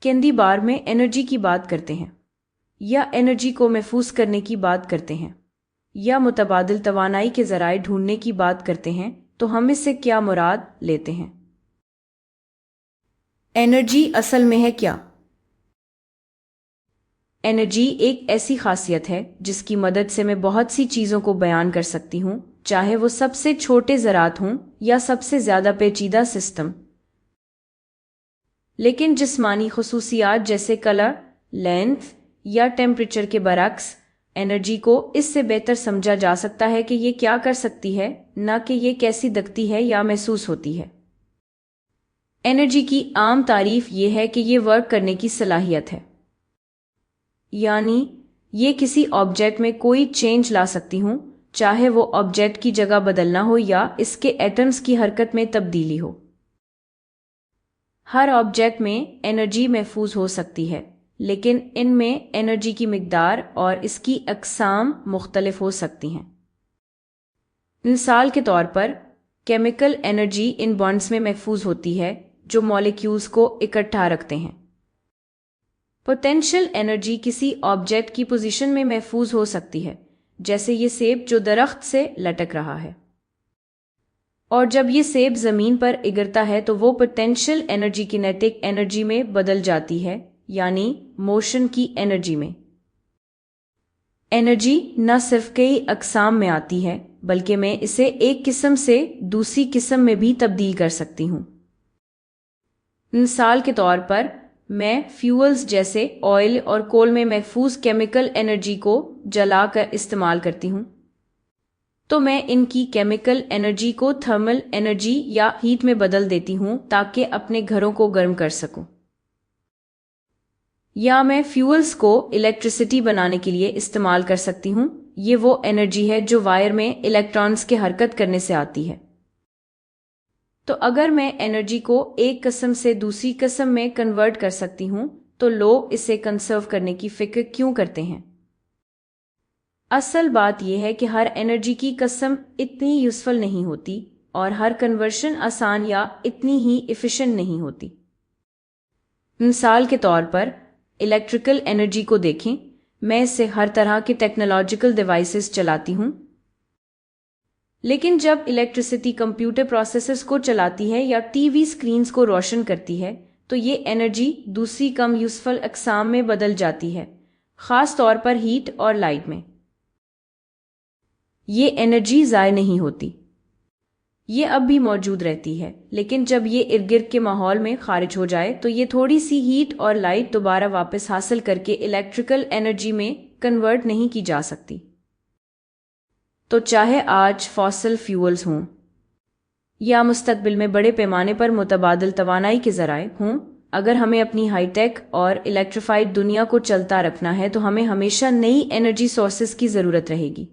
Candy بار میں energy کی بات کرتے ہیں یا انرجی کو محفوظ کرنے کی بات کرتے ہیں یا متبادل توانائی کے ذرائع ڈھونڈنے کی بات کرتے ہیں تو ہم اس سے کیا مراد لیتے ہیں؟ انرجی اصل میں ہے کیا؟ انرجی ایک ایسی خاصیت ہے جس کی مدد سے میں بہت سی چیزوں کو بیان کر سکتی ہوں، چاہے وہ سب سے چھوٹے ذرات ہوں یا سب سے زیادہ پیچیدہ سسٹم۔ لیکن جسمانی خصوصیات جیسے کلر، لینتھ یا ٹیمپریچر کے برعکس، انرجی کو اس سے بہتر سمجھا جا سکتا ہے کہ یہ کیا کر سکتی ہے، نہ کہ یہ کیسی دکھتی ہے یا محسوس ہوتی ہے۔ انرجی کی عام تعریف یہ ہے کہ یہ ورک کرنے کی صلاحیت ہے، یعنی یہ کسی آبجیکٹ میں کوئی چینج لا سکتی ہوں، چاہے وہ آبجیکٹ کی جگہ بدلنا ہو یا اس کے ایٹمز کی حرکت میں تبدیلی ہو۔ ہر آبجیکٹ میں انرجی محفوظ ہو سکتی ہے، لیکن ان میں انرجی کی مقدار اور اس کی اقسام مختلف ہو سکتی ہیں۔ مثال کے طور پر، کیمیکل انرجی ان بانڈز میں محفوظ ہوتی ہے جو مالیکیولز کو اکٹھا رکھتے ہیں۔ پوٹینشل انرجی کسی آبجیکٹ کی پوزیشن میں محفوظ ہو سکتی ہے، جیسے یہ سیب جو درخت سے لٹک رہا ہے، اور جب یہ سیب زمین پر اگرتا ہے تو وہ پوٹینشل انرجی کینیٹک انرجی میں بدل جاتی ہے، یعنی موشن کی انرجی میں۔ انرجی نہ صرف کئی اقسام میں آتی ہے بلکہ میں اسے ایک قسم سے دوسری قسم میں بھی تبدیل کر سکتی ہوں۔ مثال کے طور پر، میں فیولز جیسے آئل اور کول میں محفوظ کیمیکل انرجی کو جلا کر استعمال کرتی ہوں، تو میں ان کی کیمیکل انرجی کو تھرمل انرجی یا ہیٹ میں بدل دیتی ہوں تاکہ اپنے گھروں کو گرم کر سکوں۔ یا میں فیولز کو الیکٹرسٹی بنانے کے لیے استعمال کر سکتی ہوں، یہ وہ انرجی ہے جو وائر میں الیکٹرانز کے حرکت کرنے سے آتی ہے۔ تو اگر میں انرجی کو ایک قسم سے دوسری قسم میں کنورٹ کر سکتی ہوں تو لوگ اسے کنسرو کرنے کی فکر کیوں کرتے ہیں؟ اصل بات یہ ہے کہ ہر انرجی کی قسم اتنی یوزفل نہیں ہوتی اور ہر کنورشن آسان یا اتنی ہی ایفیشنٹ نہیں ہوتی۔ مثال کے طور پر، الیکٹریکل انرجی کو دیکھیں، میں اس سے ہر طرح کے ٹیکنالوجیکل ڈیوائسز چلاتی ہوں، لیکن جب الیکٹرسٹی کمپیوٹر پروسیسرز کو چلاتی ہے یا ٹی وی اسکرینز کو روشن کرتی ہے تو یہ انرجی دوسری کم یوزفل اقسام میں بدل جاتی ہے، خاص طور پر ہیٹ اور لائٹ میں۔ یہ انرجی ضائع نہیں ہوتی، یہ اب بھی موجود رہتی ہے، لیکن جب یہ ارد گرد کے ماحول میں خارج ہو جائے تو یہ تھوڑی سی ہیٹ اور لائٹ دوبارہ واپس حاصل کر کے الیکٹریکل انرجی میں کنورٹ نہیں کی جا سکتی۔ تو چاہے آج فاسل فیولز ہوں یا مستقبل میں بڑے پیمانے پر متبادل توانائی کے ذرائع ہوں، اگر ہمیں اپنی ہائی ٹیک اور الیکٹریفائڈ دنیا کو چلتا رکھنا ہے تو ہمیں ہمیشہ نئی انرجی سورسز کی ضرورت رہے گی۔